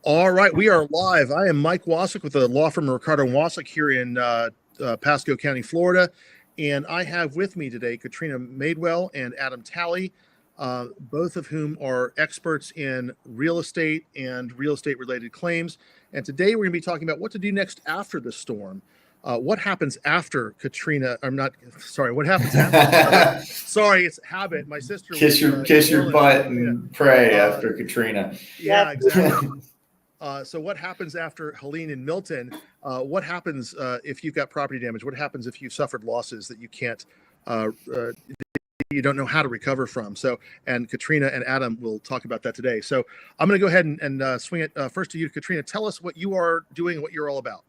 All right, we are live. I am Mike Wasylik with the law firm Ricardo and Wasylik here in Pasco County, Florida, and I have with me today Katrina Madewell and Adam Talley, both of whom are experts in real estate and real estate-related claims. And today we're going to be talking about what to do next after the storm. What happens after Katrina? I'm not sorry. What happens after? Sorry, it's habit. My sister kiss your butt and pray after Katrina. Yeah, exactly. So what happens after Helene and Milton? What happens if you've got property damage? What happens if you've suffered losses that you can't, you don't know how to recover from? So, and Katrina and Adam will talk about that today. So I'm going to go ahead and swing it first to you, Katrina. Tell us what you are doing and what you're all about.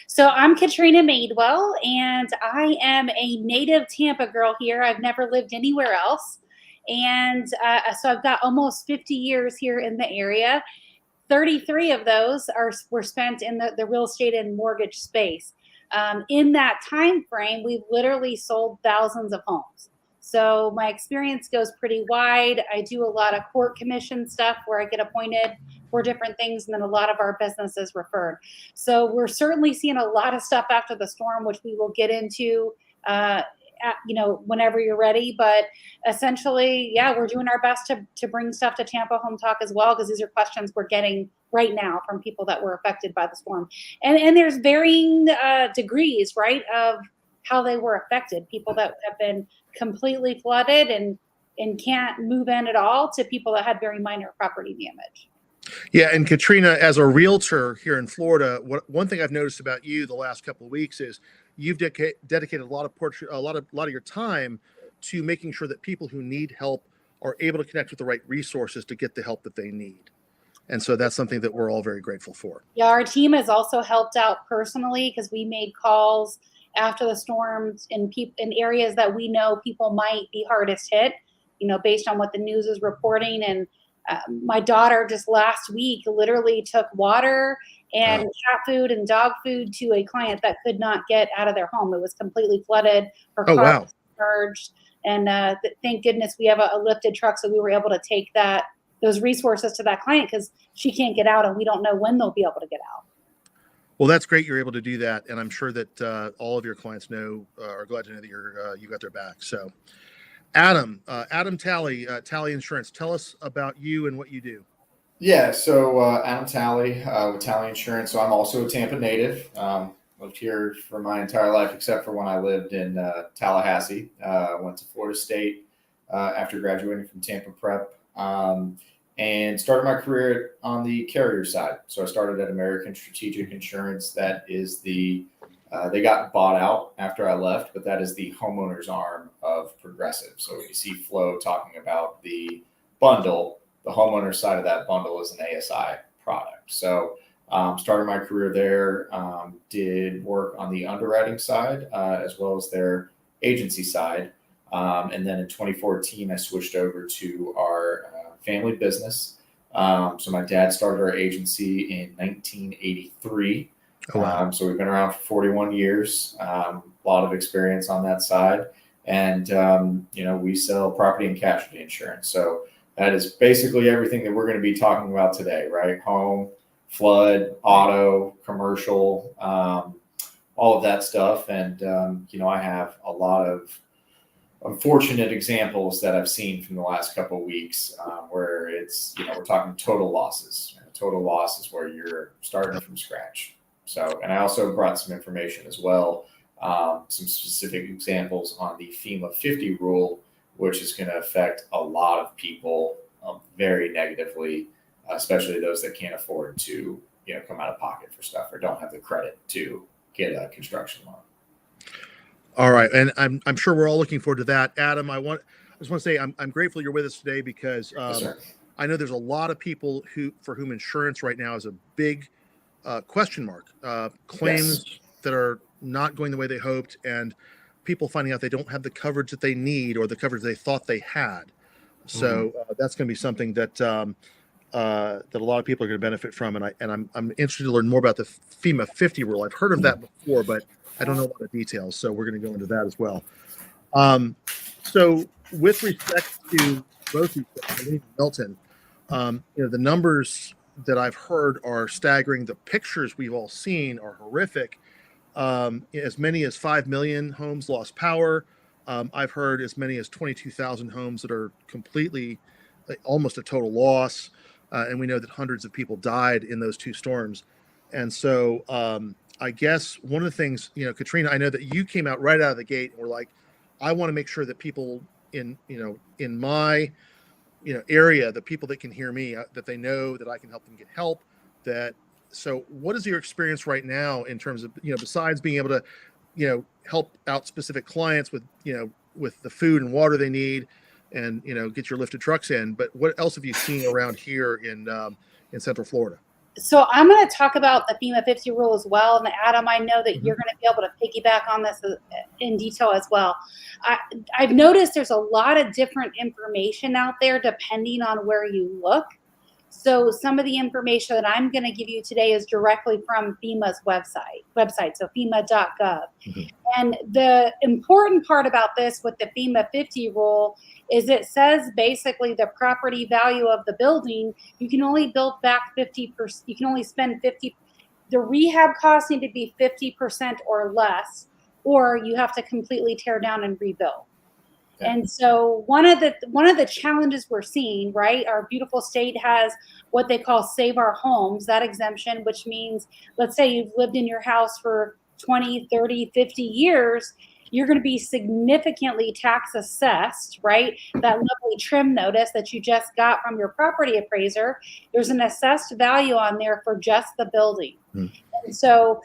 So I'm Katrina Madewell, and I am a native Tampa girl here. I've never lived anywhere else. And so I've got almost 50 years here in the area. 33 of those were spent in the real estate and mortgage space. In that time frame, we've literally sold thousands of homes. So my experience goes pretty wide. I do a lot of court commission stuff where I get appointed for different things, and then a lot of our business is referred. So we're certainly seeing a lot of stuff after the storm, which we will get into whenever you're ready. But essentially, yeah, we're doing our best to bring stuff to Tampa Home Talk as well, because these are questions we're getting right now from people that were affected by the storm. And there's varying degrees, right, of how they were affected. People that have been completely flooded and can't move in at all, to people that had very minor property damage. Yeah, and Katrina, as a realtor here in Florida, one thing I've noticed about you the last couple of weeks is you've dedicated a lot of your time to making sure that people who need help are able to connect with the right resources to get the help that they need. And so that's something that we're all very grateful for. Yeah, our team has also helped out personally, because we made calls after the storms in areas that we know people might be hardest hit, based on what the news is reporting. And my daughter just last week literally took water and cat food and dog food to a client that could not get out of their home. It was completely flooded. Her car was submerged. And thank goodness we have a lifted truck, so we were able to take those resources to that client, because she can't get out and we don't know when they'll be able to get out. Well, that's great you're able to do that. And I'm sure that all of your clients are glad to know that you got their back. So Adam Talley, Talley Insurance, tell us about you and what you do. Yeah, so Adam Talley with Talley Insurance. So I'm also a Tampa native. Lived here for my entire life, except for when I lived in Tallahassee. Went to Florida State after graduating from Tampa Prep, and started my career on the carrier side. So I started at American Strategic Insurance. That is they got bought out after I left, but that is the homeowner's arm of Progressive. So you see Flo talking about the bundle. The homeowner side of that bundle is an ASI product. So started my career there, did work on the underwriting side as well as their agency side. And then in 2014, I switched over to our family business. So my dad started our agency in 1983. Oh, wow. So we've been around for 41 years, a lot of experience on that side. And, we sell property and casualty insurance. So that is basically everything that we're going to be talking about today, right? Home, flood, auto, commercial, all of that stuff. And, I have a lot of unfortunate examples that I've seen from the last couple of weeks where it's, we're talking total losses. Total loss is where you're starting from scratch. So, and I also brought some information as well, some specific examples on the FEMA 50 rule, which is going to affect a lot of people very negatively, especially those that can't afford to, come out of pocket for stuff or don't have the credit to get a construction loan. All right, and I'm sure we're all looking forward to that. Adam, I just want to say I'm grateful you're with us today, because Yes, I know there's a lot of people for whom insurance right now is a big question mark. Claims that are not going the way they hoped, and people finding out they don't have the coverage that they need or the coverage they thought they had. So that's going to be something that that a lot of people are going to benefit from. And I'm interested to learn more about the FEMA 50 rule. I've heard of that before, but I don't know a lot of details. So we're going to go into that as well. So with respect to both Milton, the numbers that I've heard are staggering. The pictures we've all seen are horrific. As many as 5 million homes lost power. I've heard as many as 22,000 homes that are completely, almost a total loss. And we know that hundreds of people died in those two storms. And so I guess one of the things, Katrina, I know that you came out right out of the gate and were like, I want to make sure that people in my, area, the people that can hear me, that they know that I can help them get help. So what is your experience right now in terms of, besides being able to, help out specific clients with, with the food and water they need and, get your lifted trucks in, but what else have you seen around here in Central Florida? So I'm going to talk about the FEMA 50 rule as well. And Adam, I know that you're going to be able to piggyback on this in detail as well. I've noticed there's a lot of different information out there depending on where you look. So some of the information that I'm going to give you today is directly from FEMA's website, so FEMA.gov. And the important part about this with the FEMA 50 rule is it says basically the property value of the building, you can only build back 50%, you can only spend 50%. The rehab costs need to be 50% or less, or you have to completely tear down and rebuild. And so one of the challenges we're seeing, right, our beautiful state has what they call Save Our Homes, that exemption, which means, let's say you've lived in your house for 20, 30, 50 years, you're going to be significantly tax assessed, right? That lovely trim notice that you just got from your property appraiser, there's an assessed value on there for just the building. And so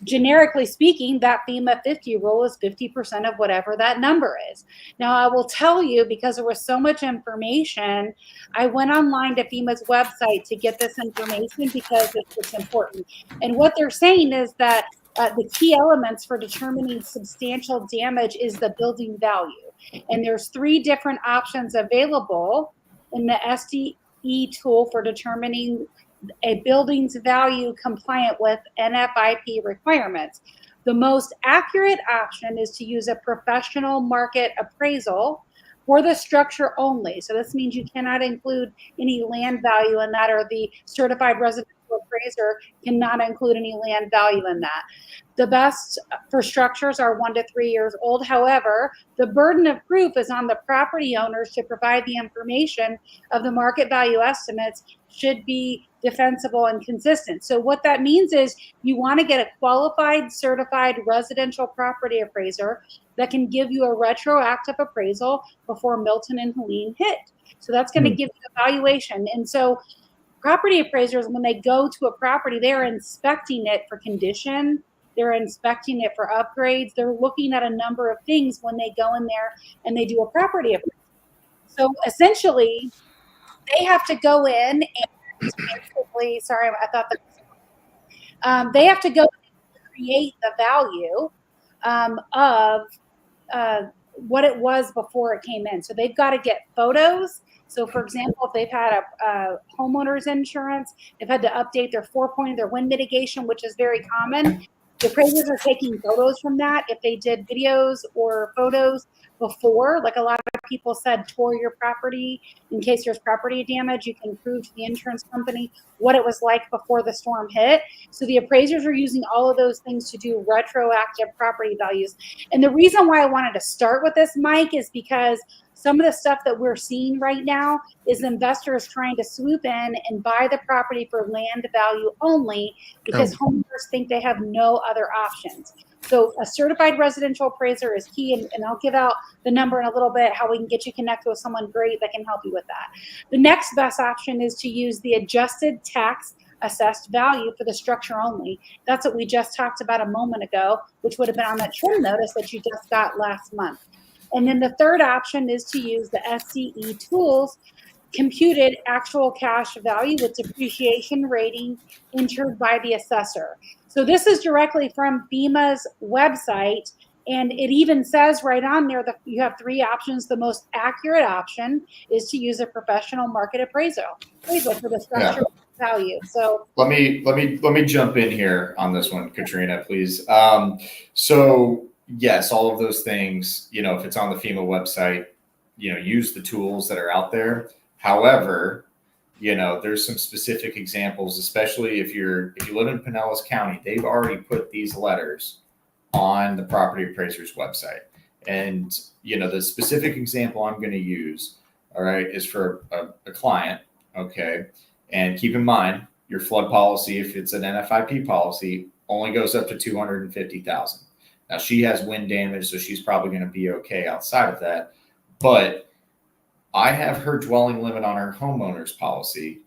generically speaking, that FEMA 50 rule is 50% of whatever that number is. Now, I will tell you, because there was so much information, I went online to FEMA's website to get this information because it's important. And what they're saying is that the key elements for determining substantial damage is the building value. And there's 3 different options available in the SDE tool for determining a building's value compliant with NFIP requirements. The most accurate option is to use a professional market appraisal for the structure only. So this means you cannot include any land value in that, or the certified residential appraiser cannot include any land value in that. The best for structures are 1 to 3 years old. However, the burden of proof is on the property owners to provide the information of the market value estimates should be defensible and consistent. So what that means is you want to get a qualified, certified residential property appraiser that can give you a retroactive appraisal before Milton and Helene hit. So that's going to give you evaluation. And so property appraisers, when they go to a property, they're inspecting it for condition. They're inspecting it for upgrades. They're looking at a number of things when they go in there and they do a property appraisal. So essentially, they have to go in and basically, sorry, I thought that they have to go and create the value of what it was before it came in. So they've got to get photos. So for example, if they've had a homeowner's insurance, they've had to update their 4-point, their wind mitigation, which is very common. The appraisers are taking photos from that. If they did videos or photos before, like a lot of people said, tour your property in case there's property damage, you can prove to the insurance company what it was like before the storm hit. So the appraisers are using all of those things to do retroactive property values. And the reason why I wanted to start with this, Mike, is because some of the stuff that we're seeing right now is investors trying to swoop in and buy the property for land value only because homeowners think they have no other options. So a certified residential appraiser is key, and I'll give out the number in a little bit, how we can get you connected with someone great that can help you with that. The next best option is to use the adjusted tax assessed value for the structure only. That's what we just talked about a moment ago, which would have been on that trim notice that you just got last month. And then the third option is to use the SCE tools, computed actual cash value with depreciation rating entered by the assessor. So this is directly from FEMA's website, and it even says right on there that you have 3 options. The most accurate option is to use a professional market appraisal for the structure value. So let me jump in here on this one, Katrina, please. So yes, all of those things, if it's on the FEMA website, use the tools that are out there. However, there's some specific examples, especially if you live in Pinellas County, they've already put these letters on the property appraiser's website. And, the specific example I'm going to use, all right, is for a client. Okay. And keep in mind your flood policy, if it's an NFIP policy, only goes up to 250,000. Now she has wind damage, so she's probably going to be okay outside of that. But I have her dwelling limit on her homeowner's policy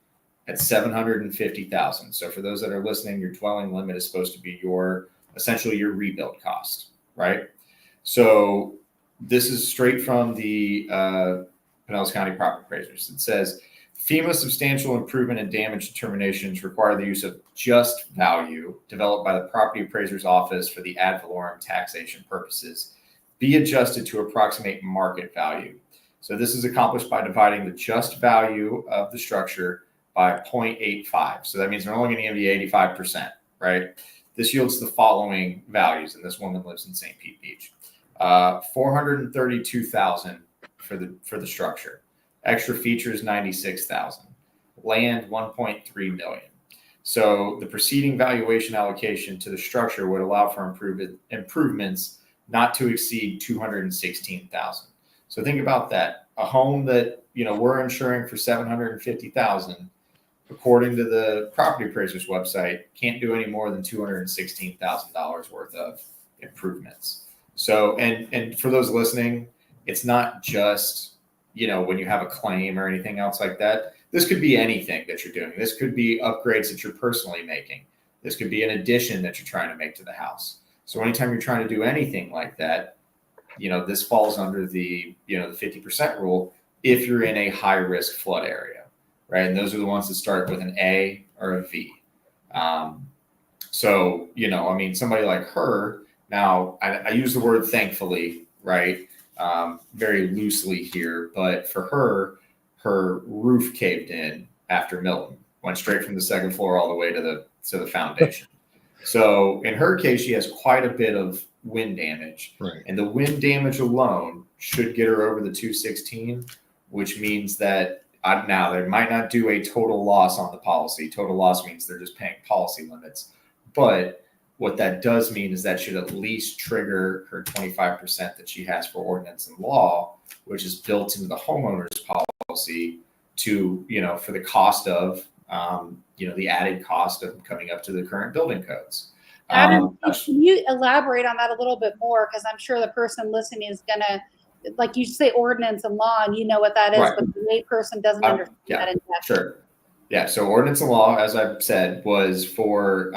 at 750,000. So for those that are listening, your dwelling limit is supposed to be essentially your rebuild cost, right? So this is straight from the Pinellas County Property Appraisers. It says FEMA substantial improvement and damage determinations require the use of just value developed by the property appraiser's office for the ad valorem taxation purposes be adjusted to approximate market value. So this is accomplished by dividing the just value of the structure by 0.85. So that means they're only going to give you 85%, right? This yields the following values, and this woman lives in St. Pete Beach. 432,000 for the structure. Extra features 96,000. Land 1.3 million. So the preceding valuation allocation to the structure would allow for improvements not to exceed 216,000. So think about that. A home that we're insuring for 750,000, according to the property appraiser's website, can't do any more than $216,000 worth of improvements. So, and for those listening, it's not just when you have a claim or anything else like that. This could be anything that you're doing. This could be upgrades that you're personally making. This could be an addition that you're trying to make to the house. So anytime you're trying to do anything like that, this falls under the, the 50% rule if you're in a high risk flood area, right? And those are the ones that start with an A or a V. So, somebody like her, now I use the word thankfully, right? Very loosely here, but for her roof caved in after Milton, went straight from the second floor all the way to the foundation. So in her case, she has quite a bit of wind damage, right? And the wind damage alone should get her over the 216, which means that now they might not do a total loss on the policy. Total loss means they're just paying policy limits. But what that does mean is that should at least trigger her 25% that she has for ordinance and law, which is built into the homeowner's policy to, for the cost of, the added cost of coming up to the current building codes. Adam, can you elaborate on that a little bit more? Because I'm sure the person listening is going to, like you say, ordinance and law, and you know what that is, right. But the lay person doesn't understand that in depth. Sure. Yeah. So ordinance and law, as I've said, was for,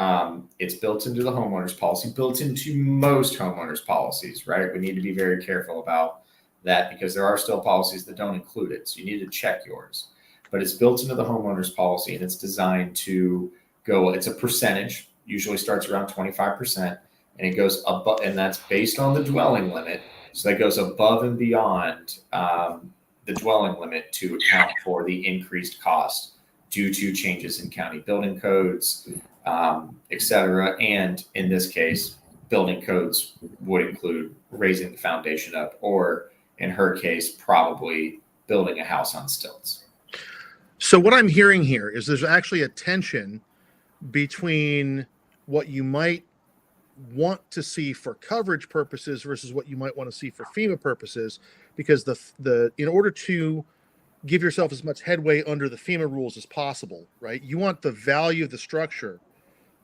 it's built into the homeowner's policy, built into most homeowners' policies, right? We need to be very careful about that because there are still policies that don't include it. So you need to check yours. But it's built into the homeowner's policy and it's designed to go, it's a percentage, usually starts around 25%, and it goes above, and that's based on the dwelling limit. So that goes above and beyond the dwelling limit to account for the increased cost due to changes in county building codes, et cetera. And in this case, building codes would include raising the foundation up, or in her case, probably building a house on stilts. So what I'm hearing here is there's actually a tension between what you might want to see for coverage purposes versus what you might want to see for FEMA purposes, because the in order to give yourself as much headway under the FEMA rules as possible, right? You want the value of the structure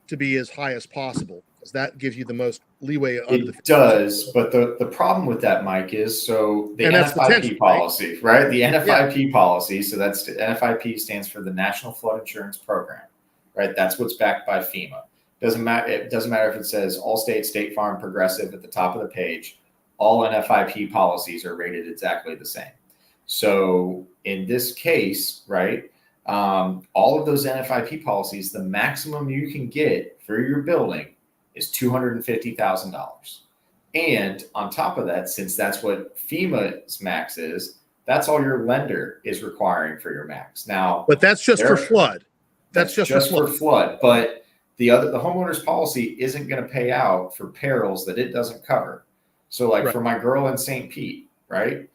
to be as high as possible, because that gives you the most leeway under the FEMA. Does, but the problem with that, Mike, is so the NFIP policy, right? The NFIP policy, so that's the NFIP stands for the National Flood Insurance Program, right? That's what's backed by FEMA. Doesn't matter. It doesn't matter if it says Allstate, State Farm, Progressive at the top of the page. All NFIP policies are rated exactly the same. So in this case, right, all of those NFIP policies, the maximum you can get for your building is $250,000. And on top of that, since that's what FEMA's max is, that's all your lender is requiring for your max. Now, but that's just for flood. That's just for flood. But the homeowner's policy isn't going to pay out for perils that it doesn't cover. So like for my girl in St. Pete, right?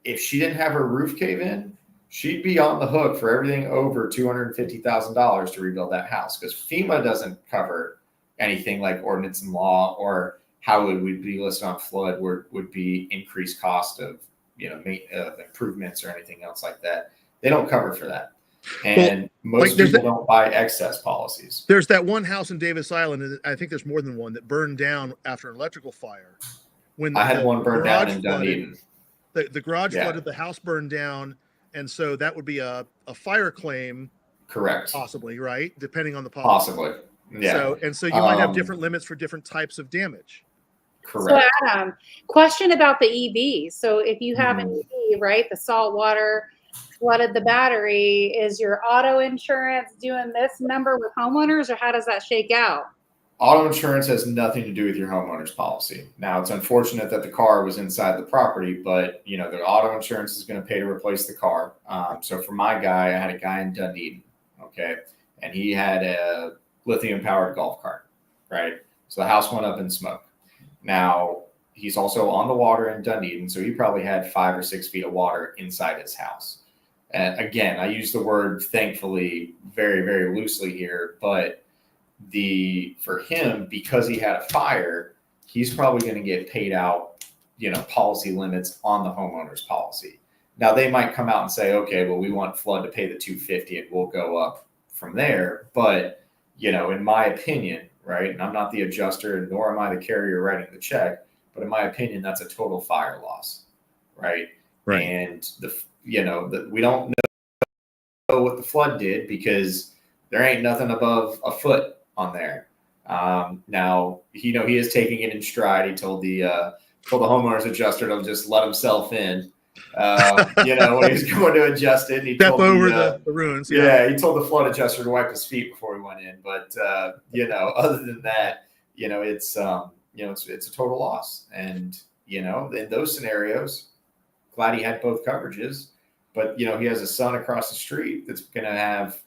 If she didn't have her roof cave in, she'd be on the hook for everything over $250,000 to rebuild that house, because FEMA doesn't cover anything like ordinance and law, or how it would be listed on flood, where it would be increased cost of, improvements or anything else like that. They don't cover for that. And most people don't buy excess policies. There's that one house in Davis Island, and I think there's more than one, that burned down after an electrical fire. When I had one burned down in Dunedin. The garage flooded, the house burned down, and so that would be a fire claim. Correct. Possibly, right? Depending on the policy. Possibly. Yeah. So you might have different limits for different types of damage. Correct. So Adam, question about the EV. So if you have an EV, right, the salt water flooded the battery, is your auto insurance doing this number with homeowners, or how does that shake out? Auto insurance has nothing to do with your homeowner's policy. Now, it's unfortunate that the car was inside the property, but the auto insurance is going to pay to replace the car. So for my guy, I had a guy in Dunedin, okay, and he had a lithium-powered golf cart, right? So the house went up in smoke. Now, he's also on the water in Dunedin, so he probably had 5 or 6 feet of water inside his house. And again, I use the word thankfully very, very loosely here, but for him, because he had a fire, he's probably going to get paid out, policy limits on the homeowner's policy. Now, they might come out and say, okay, well, we want flood to pay the $250 and we'll go up from there. But, in my opinion, right, and I'm not the adjuster, nor am I the carrier writing the check, but in my opinion, that's a total fire loss, right? Right. And we don't know what the flood did, because there ain't nothing above a foot on there. Now, he is taking it in stride. He told the homeowner's adjuster to just let himself in, when he's going to adjust it. And he Step told over the ruins. Yeah, he told the flood adjuster to wipe his feet before he went in. But, other than that, it's a total loss. And, in those scenarios, glad he had both coverages. But, he has a son across the street that's going to have,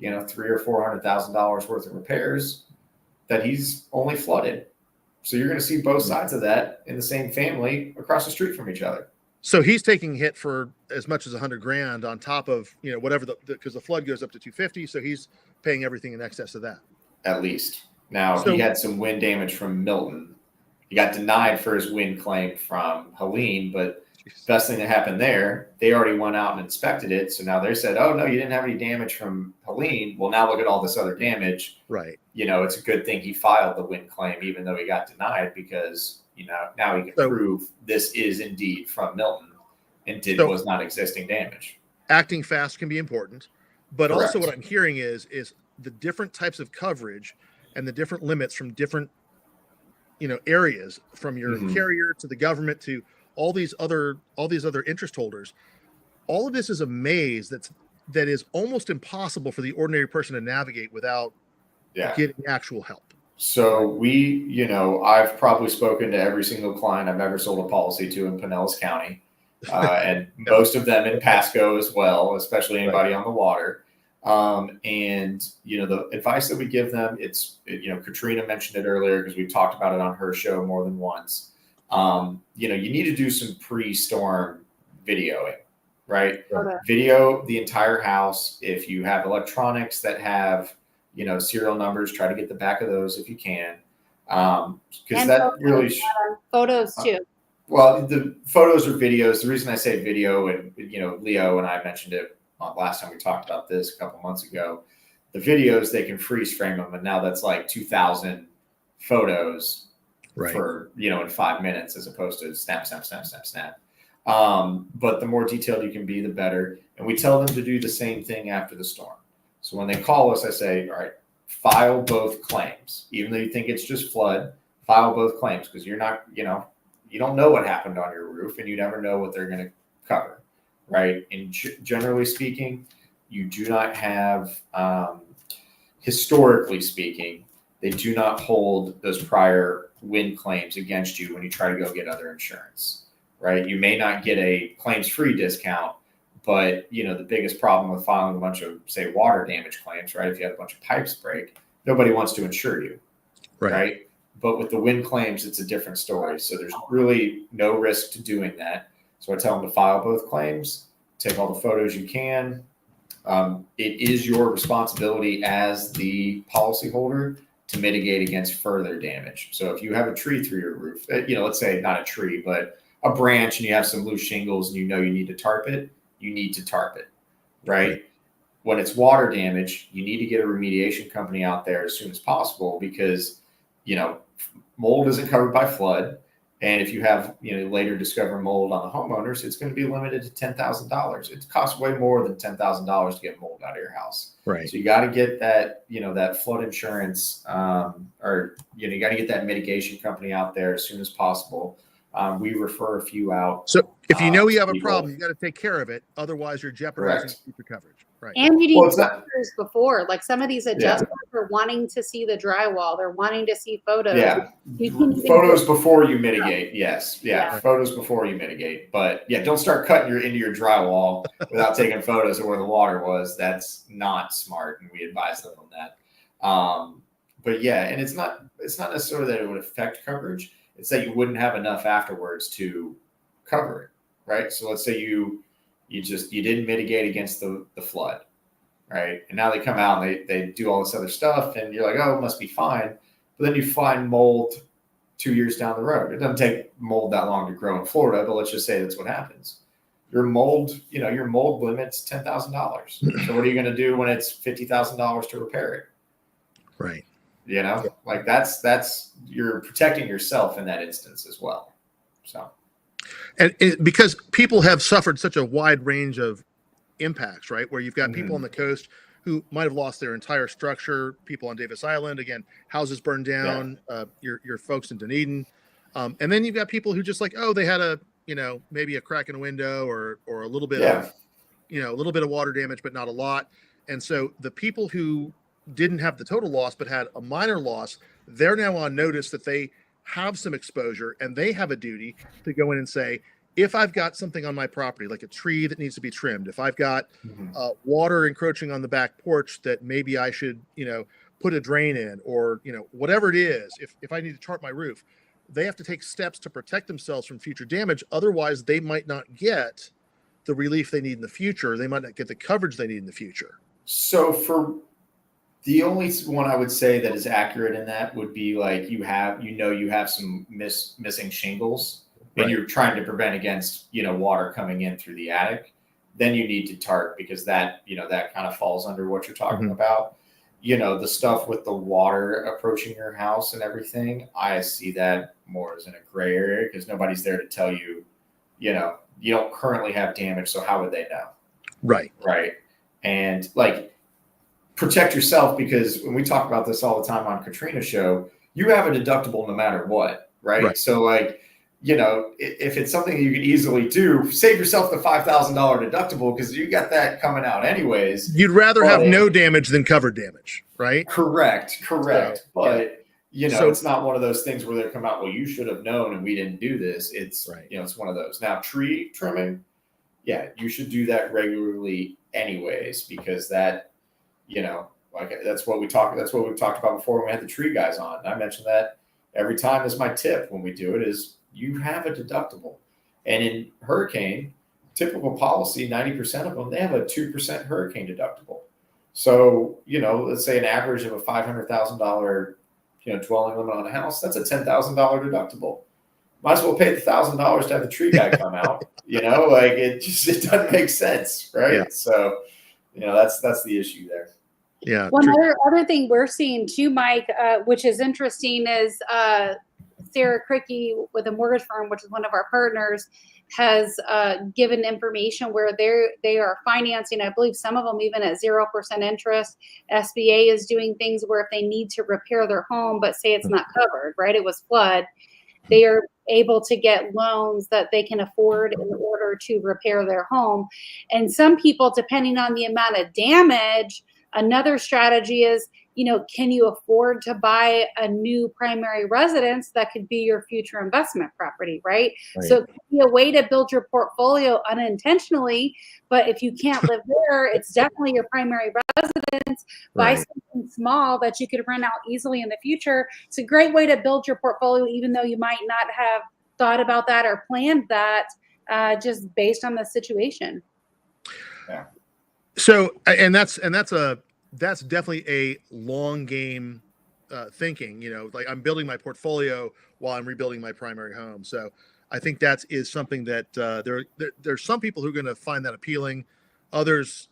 $300,000 or $400,000 worth of repairs that he's only flooded. So you're going to see both sides of that in the same family across the street from each other. So he's taking a hit for as much as $100,000 on top of, whatever because the flood goes up to $250. So he's paying everything in excess of that. At least. Now, he had some wind damage from Milton. He got denied for his wind claim from Helene, but best thing that happened there, they already went out and inspected it. So now they said, oh, no, you didn't have any damage from Helene. Well, now look at all this other damage. Right. It's a good thing he filed the wind claim, even though he got denied, because, now he can prove this is indeed from Milton and was not existing damage. Acting fast can be important. But Correct. Also what I'm hearing is the different types of coverage and the different limits from different, areas, from your carrier to the government to all these other interest holders. All of this is a maze that is almost impossible for the ordinary person to navigate without getting actual help. So I've probably spoken to every single client I've ever sold a policy to in Pinellas County, and most of them in Pasco as well, especially anybody on the water. And the advice that we give them, Katrina mentioned it earlier because we've talked about it on her show more than once. You need to do some pre-storm videoing, right? Okay. Video the entire house. If you have electronics that have, serial numbers, try to get the back of those if you can. Because that photos, really photos too. Well, the photos or videos, the reason I say video, and Leo and I mentioned it last time we talked about this a couple months ago, the videos, they can freeze frame them, and now that's like 2,000 photos for in 5 minutes, as opposed to snap. But the more detailed you can be, the better. And we tell them to do the same thing after the storm. So when they call us, I say, all right, file both claims. Even though you think it's just flood, file both claims, because you're not, you don't know what happened on your roof, and you never know what they're going to cover, right? And generally speaking, you do not have, historically speaking, they do not hold those prior wind claims against you when you try to go get other insurance, right? You may not get a claims-free discount, but the biggest problem with filing a bunch of, say, water damage claims, right? If you had a bunch of pipes break, nobody wants to insure you, right? But with the wind claims, it's a different story. So there's really no risk to doing that. So I tell them to file both claims, take all the photos you can. It is your responsibility as the policyholder to mitigate against further damage. So if you have a tree through your roof, let's say not a tree, but a branch, and you have some loose shingles and you need to tarp it, you need to tarp it, right? When it's water damage, you need to get a remediation company out there as soon as possible because, mold isn't covered by flood. And if you have, later discover mold on the homeowners, it's going to be limited to $10,000. It costs way more than $10,000 to get mold out of your house. Right. So you got to get that, that flood insurance, or you got to get that mitigation company out there as soon as possible. We refer a few out. So if you know you have a problem, you got to take care of it. Otherwise, you're jeopardizing future coverage. Right. And you need photos before. Like some of these adjusters are wanting to see the drywall. They're wanting to see photos. Yeah. Photos before you mitigate. Yes. Yeah. Photos before you mitigate. But don't start cutting into your drywall without taking photos of where the water was. That's not smart. And we advise them on that. But and it's not necessarily that it would affect coverage. It's that you wouldn't have enough afterwards to cover it. Right. So let's say you didn't mitigate against the flood, right? And now they come out and they do all this other stuff and you're like, oh, it must be fine. But then you find mold 2 years down the road. It doesn't take mold that long to grow in Florida, but let's just say that's what happens. Your mold limit's $10,000. So what are you going to do when it's $50,000 to repair it? Right. Like that's you're protecting yourself in that instance as well. So. And because people have suffered such a wide range of impacts, right? Where you've got people on the coast who might have lost their entire structure, people on Davis Island, again, houses burned down, your folks in Dunedin. And then you've got people who just they had maybe a crack in a window or a little bit of, a little bit of water damage, but not a lot. And so the people who didn't have the total loss, but had a minor loss, they're now on notice that they have some exposure and they have a duty to go in and say, if I've got something on my property, like a tree that needs to be trimmed, if I've got water encroaching on the back porch that maybe I should, put a drain in or, whatever it is, if I need to tarp my roof, they have to take steps to protect themselves from future damage. Otherwise, they might not get the relief they need in the future. They might not get the coverage they need in the future. So for the only one I would say that is accurate in that would be like you have some missing shingles and you're trying to prevent against, water coming in through the attic. Then you need to tarp because that kind of falls under what you're talking about. The stuff with the water approaching your house and everything, I see that more as in a gray area because nobody's there to tell you, you don't currently have damage. So how would they know? Right. Right. And protect yourself because when we talk about this all the time on Katrina's show, you have a deductible no matter what, right? So if it's something that you can easily do, save yourself the $5,000 deductible because you got that coming out anyways. You'd rather have no damage than covered damage, right? Correct. But it's not one of those things where they come out, well, you should have known and we didn't do this. It's it's one of those. Now, tree trimming, you should do that regularly anyways because that that's what we've talked about before when we had the tree guys on. I mentioned that every time is my tip when we do it is you have a deductible. And in hurricane, typical policy, 90% of them, they have a 2% hurricane deductible. So, let's say an average of a $500,000, dwelling limit on a house, that's a $10,000 deductible. Might as well pay the $1,000 to have the tree guy come out. It doesn't make sense, right? Yeah. So, that's the issue there. Yeah. One other thing we're seeing too, Mike, which is interesting, is Sarah Cricky with a mortgage firm, which is one of our partners, has given information where they are financing, I believe some of them even at 0% interest. SBA is doing things where if they need to repair their home, but say it's not covered, right? It was flood. They are able to get loans that they can afford in order to repair their home. And some people, depending on the amount of damage, another strategy is, can you afford to buy a new primary residence that could be your future investment property, right? So it could be a way to build your portfolio unintentionally, but if you can't live there, it's definitely your primary residence. Buy something small that you could rent out easily in the future. It's a great way to build your portfolio, even though you might not have thought about that or planned that, just based on the situation. Yeah. So, and that's definitely a long game thinking. Like I'm building my portfolio while I'm rebuilding my primary home. So I think that is something that there's some people who are going to find that appealing. Others,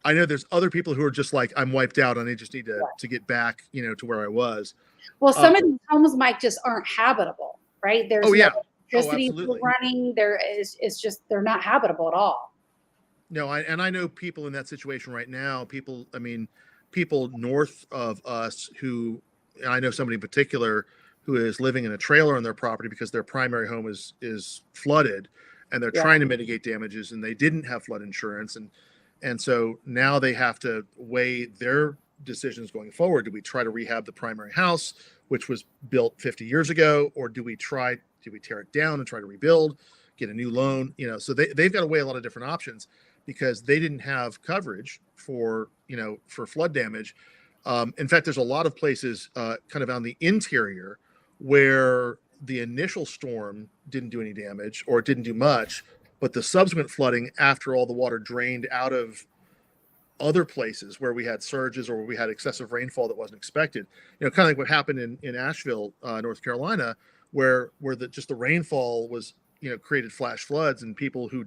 I know there's other people who are just like, I'm wiped out and I just need to get back, to where I was. Well, some of these homes, Mike, just aren't habitable, right? There's no electricity running. It's just, they're not habitable at all. No, I know people in that situation right now. People north of us who, and I know somebody in particular who is living in a trailer on their property because their primary home is flooded, and they're trying to mitigate damages, and they didn't have flood insurance, and so now they have to weigh their decisions going forward. Do we try to rehab the primary house, which was built 50 years ago, or do we tear it down and try to rebuild, get a new loan? So they've got to weigh a lot of different options because they didn't have coverage for flood damage. In fact, there's a lot of places kind of on the interior where the initial storm didn't do any damage or it didn't do much, but the subsequent flooding after all the water drained out of other places where we had surges or where we had excessive rainfall that wasn't expected, kind of like what happened in Asheville, North Carolina, where the rainfall was, created flash floods, and people who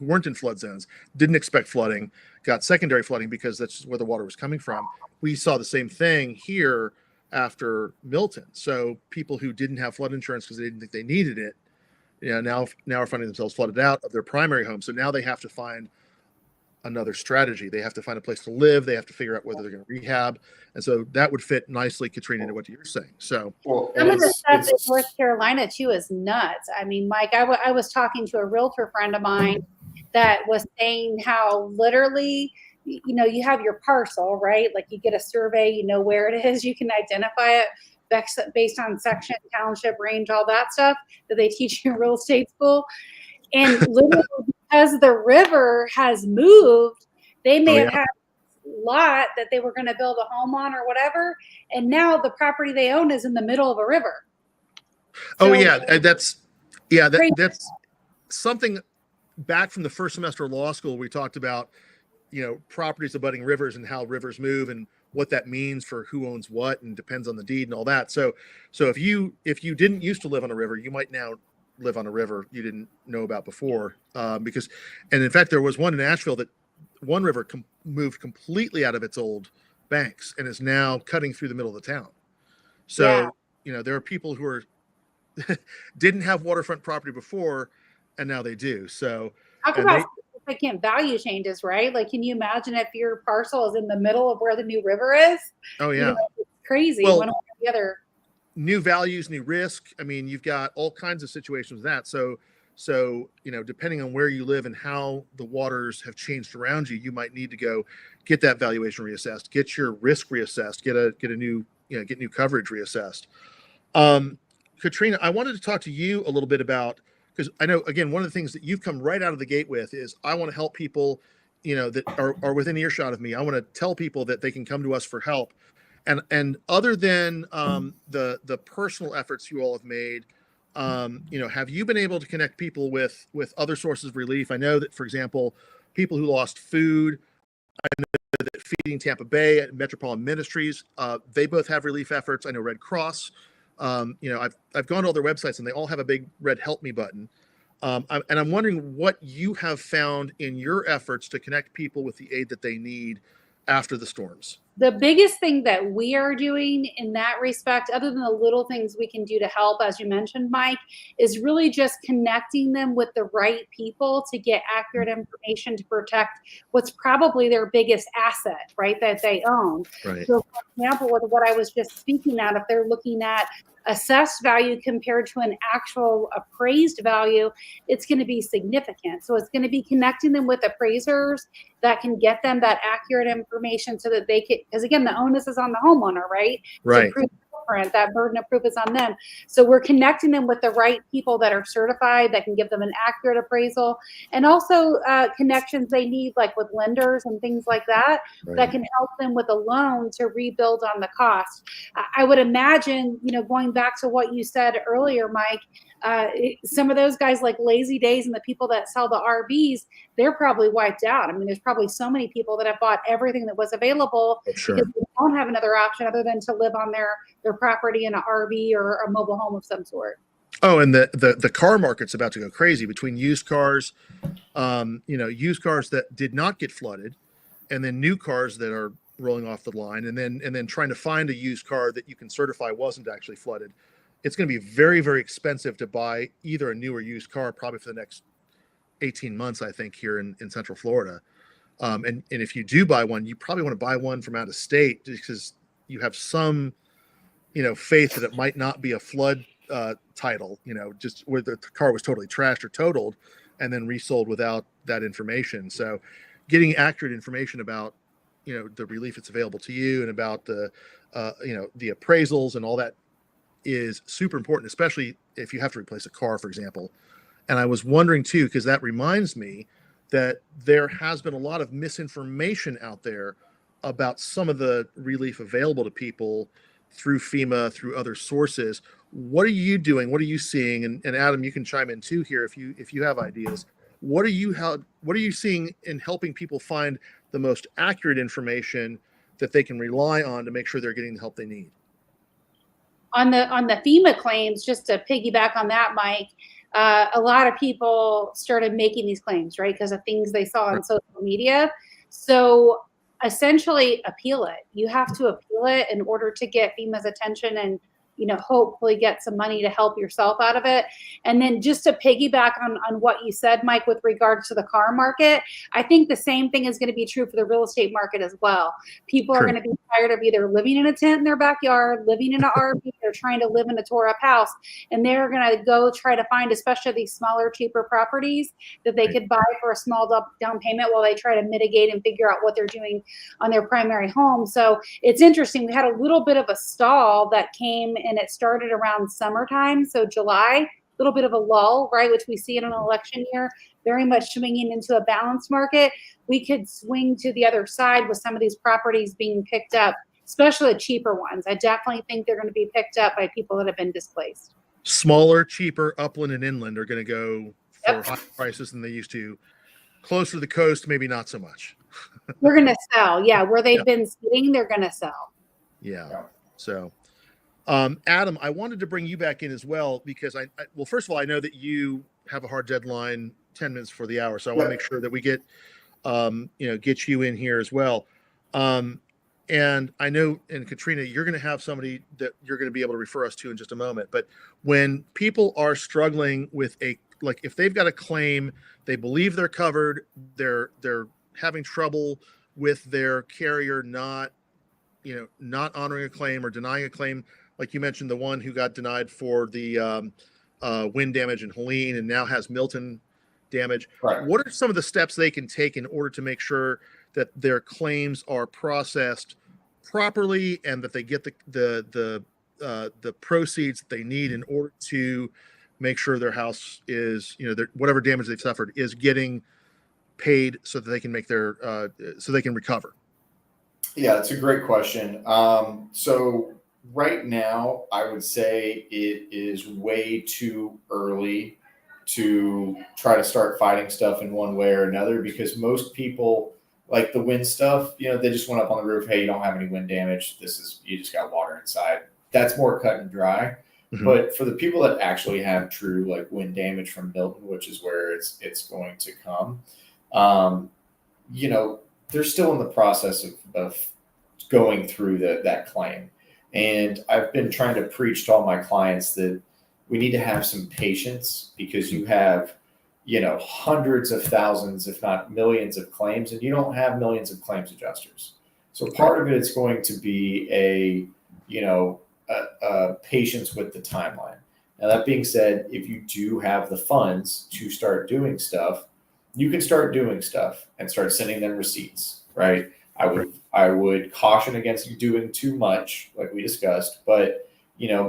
weren't in flood zones didn't expect flooding, got secondary flooding because that's where the water was coming from. We saw the same thing here after Milton. So people who didn't have flood insurance because they didn't think they needed it, now are finding themselves flooded out of their primary home. So now they have to find another strategy. They have to find a place to live. They have to figure out whether they're going to rehab. And so that would fit nicely, Katrina, into what you're saying. So some of the stuff in North Carolina too is nuts. I mean, Mike, I was talking to a realtor friend of mine that was saying how literally, you have your parcel, right? Like you get a survey, you know where it is, you can identify it based on section, township, range, all that stuff that they teach you in real estate school. And literally because the river has moved, they may have had a lot that they were going to build a home on or whatever. And now the property they own is in the middle of a river. So, that's something back from the first semester of law school. We talked about, properties abutting rivers and how rivers move and what that means for who owns what and depends on the deed and all that. So if you didn't used to live on a river, you might now live on a river you didn't know about before, and in fact there was one in Asheville that one river moved completely out of its old banks and is now cutting through the middle of the town. So there are people who are didn't have waterfront property before and now they do. So talk about significant value changes, right? Like, can you imagine if your parcel is in the middle of where the new river is? Oh yeah, it's crazy. Well, one way or the other. New values, new risk. I mean, you've got all kinds of situations with that. So, depending on where you live and how the waters have changed around you, you might need to go get that valuation reassessed, get your risk reassessed, get new coverage reassessed. Katrina, I wanted to talk to you a little bit about, because I know, again, one of the things that you've come right out of the gate with is I want to help people, that are within earshot of me. I want to tell people that they can come to us for help. And other than the personal efforts you all have made, have you been able to connect people with other sources of relief? I know that, for example, people who lost food, I know that Feeding Tampa Bay at Metropolitan Ministries, they both have relief efforts. I know Red Cross. I've gone to all their websites and they all have a big red help me button. And I'm wondering what you have found in your efforts to connect people with the aid that they need after the storms. The biggest thing that we are doing in that respect, other than the little things we can do to help, as you mentioned, Mike, is really just connecting them with the right people to get accurate information to protect what's probably their biggest asset, right, that they own. Right. So, for example, with what I was just speaking at, if they're looking at assessed value compared to an actual appraised value, it's going to be significant. So it's going to be connecting them with appraisers that can get them that accurate information so that they can, because again, the onus is on the homeowner, right? Right. To prove footprint. That burden of proof is on them. So we're connecting them with the right people that are certified, that can give them an accurate appraisal, and also connections they need, like with lenders and things like that, that can help them with a loan to rebuild on the cost. I would imagine, going back to what you said earlier, Mike, some of those guys like Lazy Days and the people that sell the RVs, they're probably wiped out. I mean, there's probably so many people that have bought everything that was available because they don't have another option other than to live on their property in an RV or a mobile home of some sort. Oh, and the car market's about to go crazy between used cars, used cars that did not get flooded, and then new cars that are rolling off the line, and then trying to find a used car that you can certify wasn't actually flooded. It's going to be very, very expensive to buy either a new or used car, probably for the next 18 months, I think, here in Central Florida. And if you do buy one, you probably want to buy one from out of state because you have some, faith that it might not be a flood title, just where the car was totally trashed or totaled and then resold without that information. So getting accurate information about, the relief that's available to you and about the appraisals and all that is super important, especially if you have to replace a car, for example. And I was wondering too, because that reminds me that there has been a lot of misinformation out there about some of the relief available to people through FEMA, through other sources. What are you doing? What are you seeing? And Adam, you can chime in too here if you have ideas. What are you seeing in helping people find the most accurate information that they can rely on to make sure they're getting the help they need? On the FEMA claims, just to piggyback on that, Mike, a lot of people started making these claims, right, because of things they saw on social media. So essentially, appeal it. You have to appeal it in order to get FEMA's attention and hopefully get some money to help yourself out of it. And then just to piggyback on what you said, Mike, with regards to the car market, I think the same thing is going to be true for the real estate market as well. People are going to be tired of either living in a tent in their backyard, living in an RV, or trying to live in a tore up house. And they're going to go try to find, especially these smaller, cheaper properties that they could buy for a small down payment while they try to mitigate and figure out what they're doing on their primary home. So it's interesting. We had a little bit of a stall that came, and it started around summertime. So July, a little bit of a lull, right, which we see in an election year, very much swinging into a balanced market. We could swing to the other side with some of these properties being picked up, especially the cheaper ones. I definitely think they're going to be picked up by people that have been displaced. Smaller, cheaper, upland and inland are going to go for higher prices than they used to. Closer to the coast, maybe not so much. They're going to sell. Yeah, where they've been sitting, they're going to sell. Yeah. So Adam, I wanted to bring you back in as well because well, first of all, I know that you have a hard deadline 10 minutes before the hour. So I want to make sure that we get you in here as well. And I know, and Katrina, you're going to have somebody that you're going to be able to refer us to in just a moment. But when people are struggling with if they've got a claim, they believe they're covered, they're having trouble with their carrier not honoring a claim or denying a claim. Like you mentioned, the one who got denied for the wind damage in Helene and now has Milton damage. Right. What are some of the steps they can take in order to make sure that their claims are processed properly and that they get the proceeds that they need in order to make sure their house is, whatever damage they've suffered is getting paid so that they can make so they can recover? Yeah, that's a great question. So right now, I would say it is way too early to try to start fighting stuff in one way or another because most people, like the wind stuff, they just went up on the roof. Hey, you don't have any wind damage. You just got water inside. That's more cut and dry. Mm-hmm. But for the people that actually have true like wind damage from Milton, which is where it's going to come, they're still in the process of going through that claim. And I've been trying to preach to all my clients that we need to have some patience because you have, hundreds of thousands, if not millions of claims, and you don't have millions of claims adjusters. So part of it is going to be a patience with the timeline. Now, that being said, if you do have the funds to start doing stuff, you can start doing stuff and start sending them receipts, right? I would caution against doing too much, like we discussed, but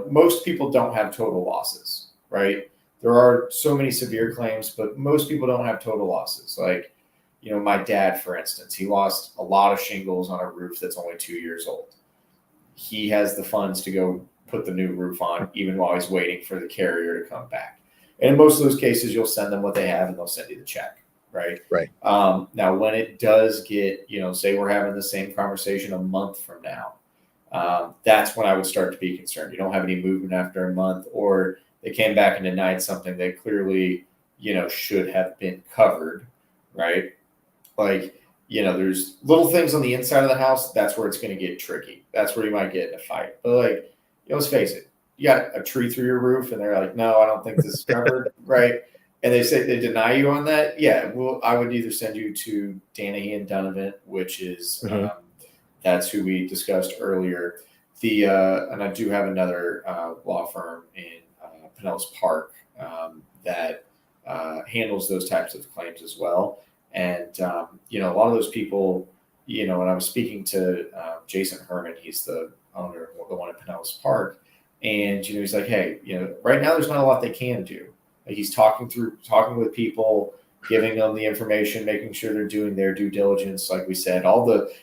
most people don't have total losses, right? There are so many severe claims, but most people don't have total losses. Like, my dad, for instance, he lost a lot of shingles on a roof that's only 2 years old. He has the funds to go put the new roof on, even while he's waiting for the carrier to come back. And in most of those cases, you'll send them what they have and they'll send you the check, right? Right. Now, when it does get, say we're having the same conversation a month from now, that's when I would start to be concerned. You don't have any movement after a month, or they came back and denied something that clearly, should have been covered, right? Like, there's little things on the inside of the house. That's where it's going to get tricky. That's where you might get in a fight. But like, let's face it, you got a tree through your roof and they're like, no, I don't think this is covered, right? And they say they deny you on that. Yeah, well, I would either send you to Danahy and Donovan, which is that's who we discussed earlier. And I do have another law firm in Pinellas Park that handles those types of claims as well. And a lot of those people, when I was speaking to Jason Herman, he's the owner of the one in Pinellas Park, and he's like, hey, right now there's not a lot they can do. Like, he's talking with people, giving them the information, making sure they're doing their due diligence. Like we said,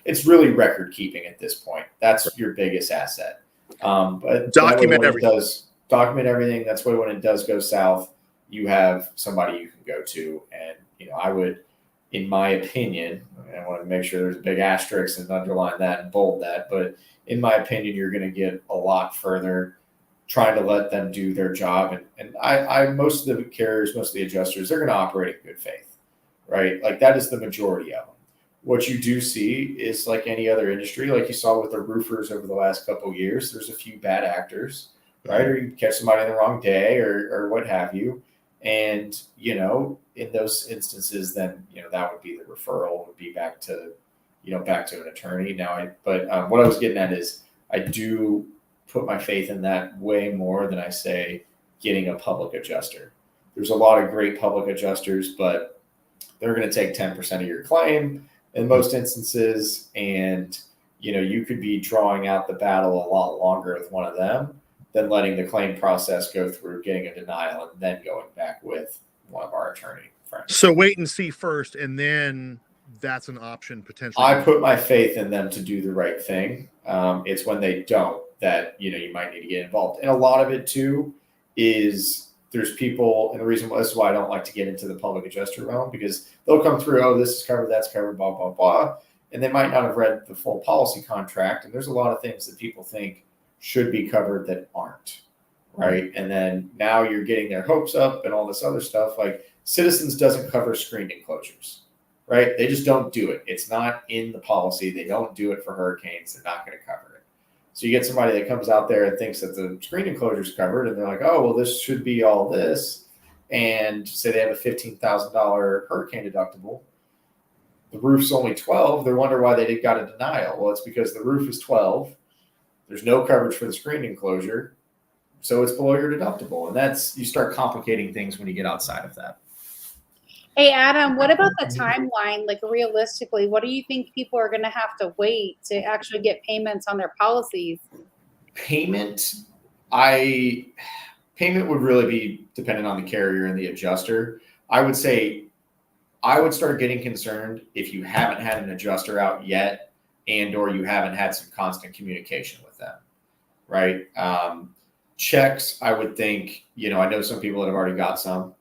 it's really record keeping at this point. That's your biggest asset. But document everything. Document everything. That's why when it does go south, you have somebody you can go to. And, I would, in my opinion, I want to make sure there's a big asterisk and underline that and bold that, but in my opinion, you're going to get a lot further trying to let them do their job. And I most of the carriers, most of the adjusters, they're going to operate in good faith, right? Like, that is the majority of them. What you do see is, like any other industry, like you saw with the roofers over the last couple of years, there's a few bad actors, right? Or you catch somebody on the wrong day or what have you. And, in those instances, then, that would be the referral, would be back to an attorney. But what I was getting at is I do put my faith in that way more than I say getting a public adjuster. There's a lot of great public adjusters, but they're going to take 10% of your claim in most instances. And, you could be drawing out the battle a lot longer with one of them than letting the claim process go through, getting a denial, and then going back with one of our attorney friends. So wait and see first, and then that's an option potentially. I put my faith in them to do the right thing. It's when they don't that, you might need to get involved. And a lot of it too is there's people, and this is why I don't like to get into the public adjuster realm, because they'll come through, oh, this is covered, that's covered, blah, blah, blah. And they might not have read the full policy contract. And there's a lot of things that people think should be covered that aren't, right? And then now you're getting their hopes up and all this other stuff. Like, Citizens doesn't cover screened enclosures, right? They just don't do it. It's not in the policy. They don't do it for hurricanes. They're not going to cover it. So you get somebody that comes out there and thinks that the screen enclosure is covered, and they're like, oh, well, this should be all this. And say they have a $15,000 hurricane deductible. The roof's only 12. They wonder why they got a denial. Well, it's because the roof is 12. There's no coverage for the screen enclosure. So it's below your deductible. And you start complicating things when you get outside of that. Hey, Adam, what about the timeline? Like, realistically, what do you think people are going to have to wait to actually get payments on their policies? Payment would really be dependent on the carrier and the adjuster. I would say I would start getting concerned if you haven't had an adjuster out yet, and or you haven't had some constant communication with them, right? Checks, I would think, I know some people that have already got some.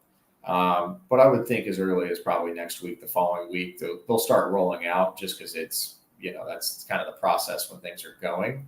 But I would think as early as probably next week, the following week, they'll start rolling out, just because it's, that's kind of the process when things are going.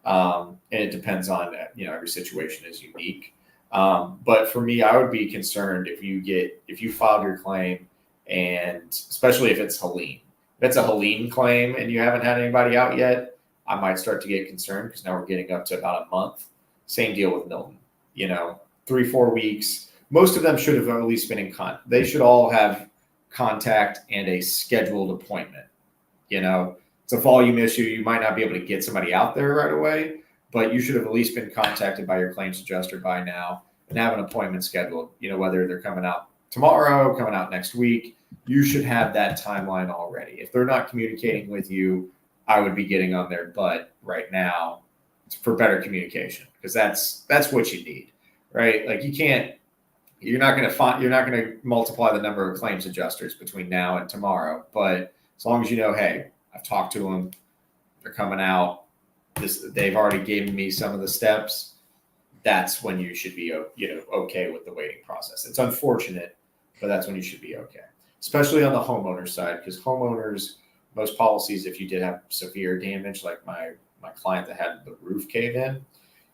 And it depends on, every situation is unique. But for me, I would be concerned if you filed your claim, and especially if it's Helene. If it's a Helene claim and you haven't had anybody out yet, I might start to get concerned, because now we're getting up to about a month. Same deal with Milton, 3-4 weeks. Most of them should have at least been in contact. They should all have contact and a scheduled appointment. It's a volume issue. You might not be able to get somebody out there right away, but you should have at least been contacted by your claims adjuster by now and have an appointment scheduled. Whether they're coming out tomorrow, coming out next week, you should have that timeline already. If they're not communicating with you, I would be getting on their butt right now for better communication, because that's what you need, right? Like you're not going to multiply the number of claims adjusters between now and tomorrow, but as long as you know, hey, I've talked to them, they're coming out, they've already given me some of the steps, that's when you should be, okay with the waiting process. It's unfortunate, but that's when you should be okay, especially on the homeowner side, because homeowners, most policies, if you did have severe damage, like my client that had the roof cave in,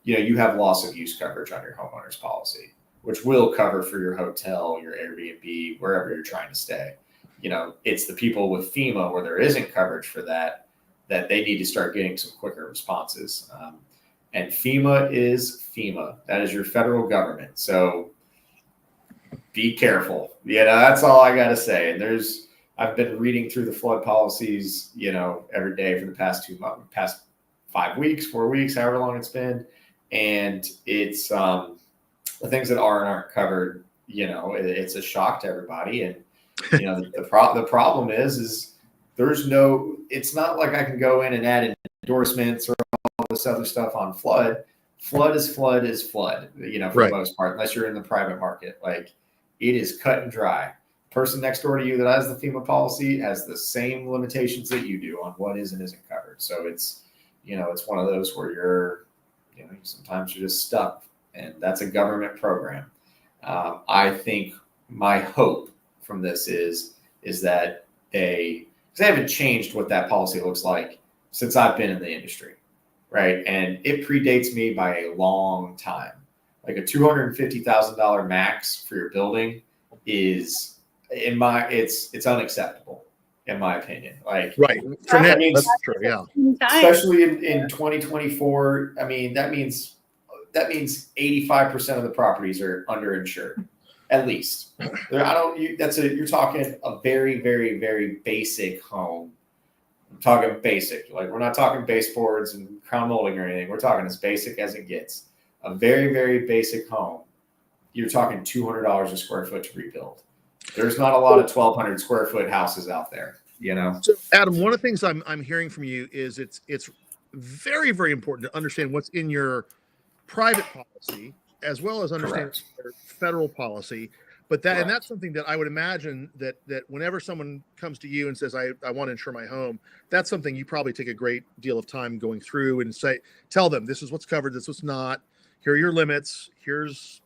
you have loss of use coverage on your homeowner's policy, which will cover for your hotel, your Airbnb, wherever you're trying to stay. It's the people with FEMA where there isn't coverage for that they need to start getting some quicker responses. And FEMA is FEMA. That is your federal government. So be careful. That's all I got to say. And I've been reading through the flood policies, every day for the past 2 months, past 5 weeks, 4 weeks, however long it's been. And it's the things that aren't covered, it's a shock to everybody. And, the problem is it's not like I can go in and add endorsements or all this other stuff on flood. Flood is flood, for the most part, unless you're in the private market. Like, it is cut and dry. Person next door to you that has the FEMA policy has the same limitations that you do on what is and isn't covered. So it's one of those where you're, sometimes you're just stuck, and that's a government program. I think my hope from this is that because they haven't changed what that policy looks like since I've been in the industry, right? And it predates me by a long time. Like a $250,000 max for your building is it's unacceptable in my opinion. Like, right. For now, that's true. Yeah. Especially in 2024. I mean, that means 85% of the properties are underinsured, at least. You're talking a very, very, very basic home. I'm talking basic. Like, we're not talking baseboards and crown molding or anything. We're talking as basic as it gets. A very, very basic home. You're talking $200 a square foot to rebuild. There's not a lot of 1,200 square foot houses out there, So, Adam, one of the things I'm hearing from you is it's very, very important to understand what's in your private policy as well as understand their federal policy. But that's something that I would imagine that whenever someone comes to you and says, I want to insure my home, that's something you probably take a great deal of time going through and tell them, this is what's covered, this is what's not. Here are your limits. Here's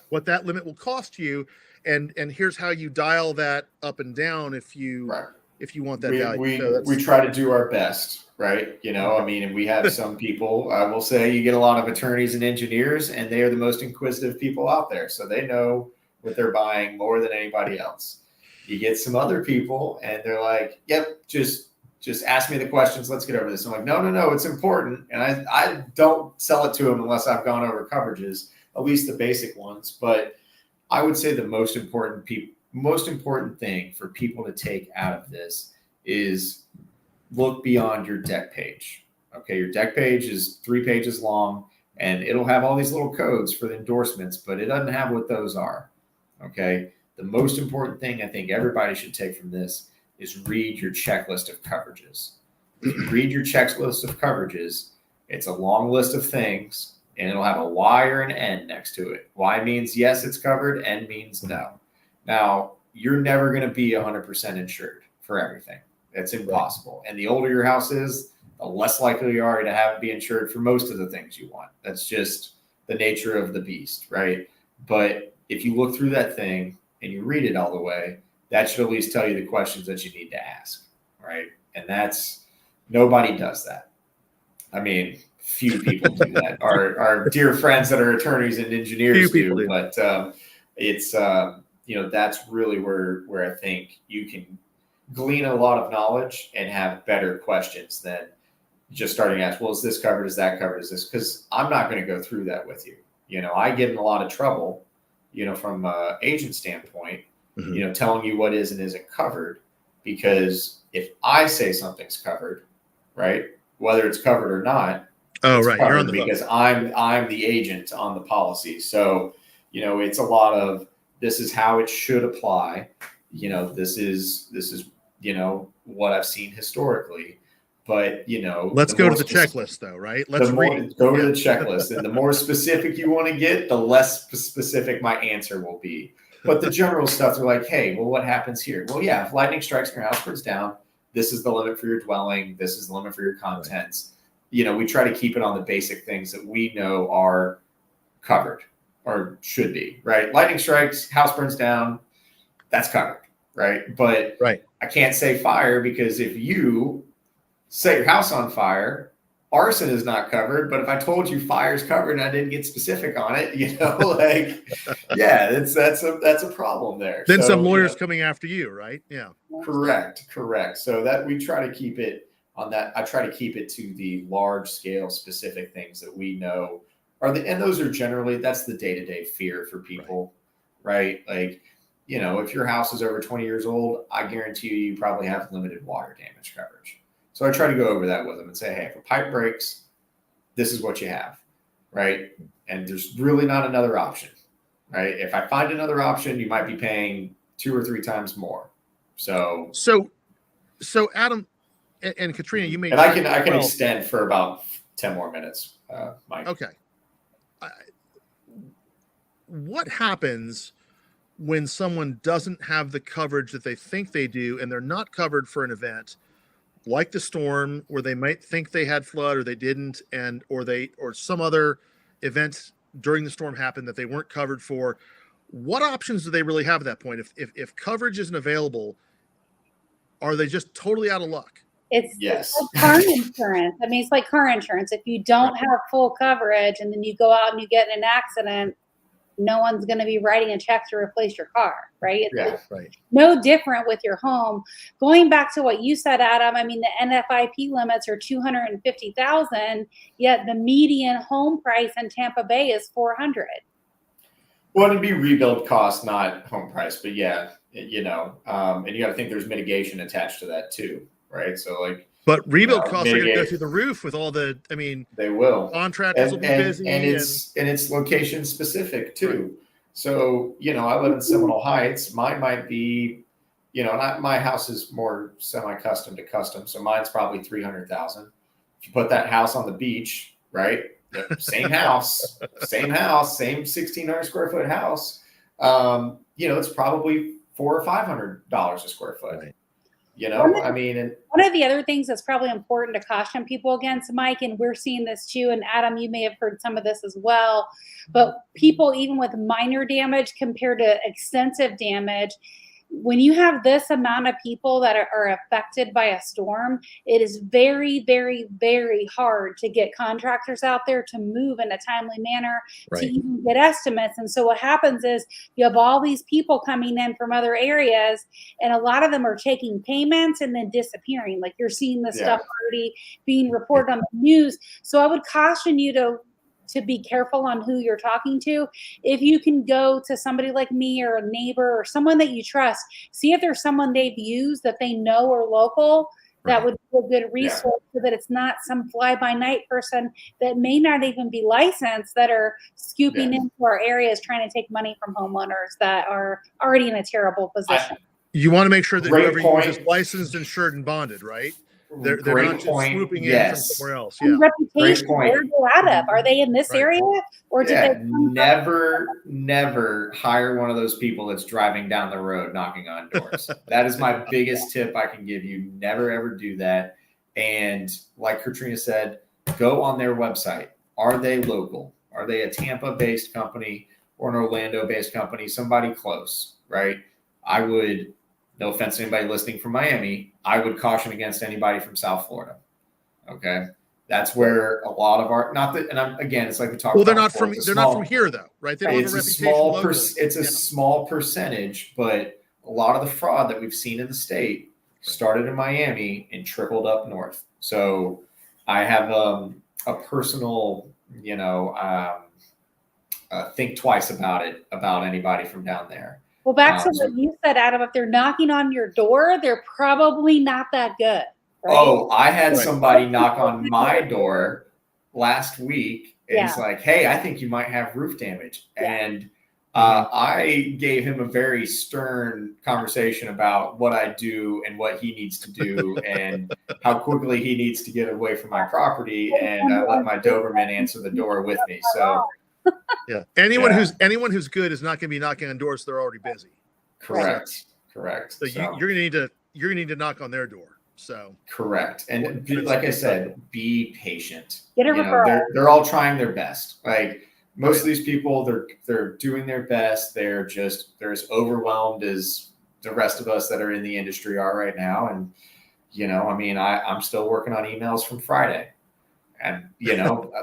what that limit will cost you. And here's how you dial that up and down if you want that value. We try to do our best, right? And we have some people, I will say, you get a lot of attorneys and engineers, and they are the most inquisitive people out there. So they know what they're buying more than anybody else. You get some other people and they're like, yep, just ask me the questions. Let's get over this. I'm like, no, it's important. And I don't sell it to them unless I've gone over coverages, at least the basic ones. But I would say the most important thing for people to take out of this is look beyond your deck page. Okay, your deck page is 3 pages long, and it'll have all these little codes for the endorsements, but it doesn't have what those are. Okay, the most important thing I think everybody should take from this is read your checklist of coverages. If you read your checklist of coverages, it's a long list of things, and it'll have a Y or an N next to it. Y means yes, it's covered. N means no. Now, you're never going to be 100% insured for everything. That's impossible. And the older your house is, the less likely you are to have it be insured for most of the things you want. That's just the nature of the beast, right? But if you look through that thing and you read it all the way, that should at least tell you the questions that you need to ask, right? And nobody does that. I mean, few people do that. Our dear friends that are attorneys and engineers do. But it's that's really where I think you can glean a lot of knowledge and have better questions than just starting to ask, well, is this covered? Is that covered? Is this? Because I'm not going to go through that with you. I get in a lot of trouble, from an agent standpoint, telling you what is and isn't covered, because if I say something's covered, right, whether it's covered or not, you're on the because I'm the agent on the policy. So, it's a lot of, this is how it should apply. This is what I've seen historically. But let's the go more to the checklist though, right? the Let's more, read. go to the checklist, and the more specific you want to get, the less specific my answer will be. But the general stuff, they're like, hey, well, what happens here? Well, yeah, if lightning strikes and your house burns down, this is the limit for your dwelling. This is the limit for your contents. We try to keep it on the basic things that we know are covered or should be, right? Lightning strikes, house burns down, that's covered, right? But I can't say fire, because if you set your house on fire, arson is not covered. But if I told you fire's covered and I didn't get specific on it, that's a problem there. Then some lawyers coming after you, right? Yeah. Correct. So that we try to keep it on that. I try to keep it to the large scale specific things that we know and those are generally, that's the day-to-day fear for people, right? Like, if your house is over 20 years old, I guarantee you probably have limited water damage coverage. So I try to go over that with them and say, hey, if a pipe breaks, this is what you have, right? And there's really not another option, right? If I find another option, you might be paying 2 or 3 times more. So Adam and Katrina, you may. And I can extend for about 10 more minutes, Mike. Okay. What happens when someone doesn't have the coverage that they think they do, and they're not covered for an event like the storm, where they might think they had flood or they didn't, or some other event during the storm happened that they weren't covered for? What options do they really have at that point? If coverage isn't available, are they just totally out of luck? It's like car insurance. I mean, it's like car insurance. If you don't have full coverage and then you go out and you get in an accident, no one's going to be writing a check to replace your car, right? It's no different with your home. Going back to what you said, Adam, I mean, the NFIP limits are $250,000, yet the median home price in Tampa Bay is $400,000. Well, it'd be rebuild cost, not home price, but and you got to think there's mitigation attached to that too, right? So but rebuild costs are going to go through the roof with all the. I mean, they will. Contractors will be busy, and it's location specific too. Right. So I live in Seminole Heights. Mine might be, my house is more semi-custom to custom, so mine's probably $300,000. If you put that house on the beach, right? Same house, same 1,600 square foot house. It's probably $400 or $500 a square foot. Right. One of the other things that's probably important to caution people against, Mike, and we're seeing this too, and Adam, you may have heard some of this as well, but people, even with minor damage compared to extensive damage, when you have this amount of people that are affected by a storm, it is very, very, very hard to get contractors out there to move in a timely manner to even get estimates. And so what happens is you have all these people coming in from other areas, and a lot of them are taking payments and then disappearing. Like you're seeing this stuff already being reported on the news. So I would caution you to be careful on who you're talking to. If you can go to somebody like me or a neighbor or someone that you trust, see if there's someone they've used that they know or local that would be a good resource, so that it's not some fly-by-night person that may not even be licensed that are scooping into our areas trying to take money from homeowners that are already in a terrible position. You want to make sure that whoever uses licensed, insured, and bonded, right? They're not just swooping in from somewhere else. And reputation, where are they out of? Are they in this area? Or did they never hire one of those people that's driving down the road knocking on doors. That is my biggest tip I can give you. Never ever do that. And like Katrina said, go on their website. Are they local? Are they a Tampa-based company or an Orlando-based company? Somebody close, right? I would, no offense to anybody listening from Miami, I would caution against anybody from South Florida. Okay. That's where a lot of our, it's like we talked about. Well, they're not from here though, right? They don't have a reputation. It's a small percentage, but a lot of the fraud that we've seen in the state started in Miami and trickled up north. So I have a personal, think twice about anybody from down there. Well, back to what you said, Adam, if they're knocking on your door, they're probably not that good. Right? Oh, I had somebody knock on my door last week, and he's like, "Hey, I think you might have roof damage." And I gave him a very stern conversation about what I do and what he needs to do and how quickly he needs to get away from my property. And I let my Doberman answer the door with me. So yeah, anyone who's good is not going to be knocking on doors. They're already busy. correct. So you're gonna need to knock on their door. So correct. And like I said, be patient. Get a referral. They're all trying their best. Like most of these people, they're doing their best. They're as overwhelmed as the rest of us that are in the industry are right now. And I'm still working on emails from Friday. And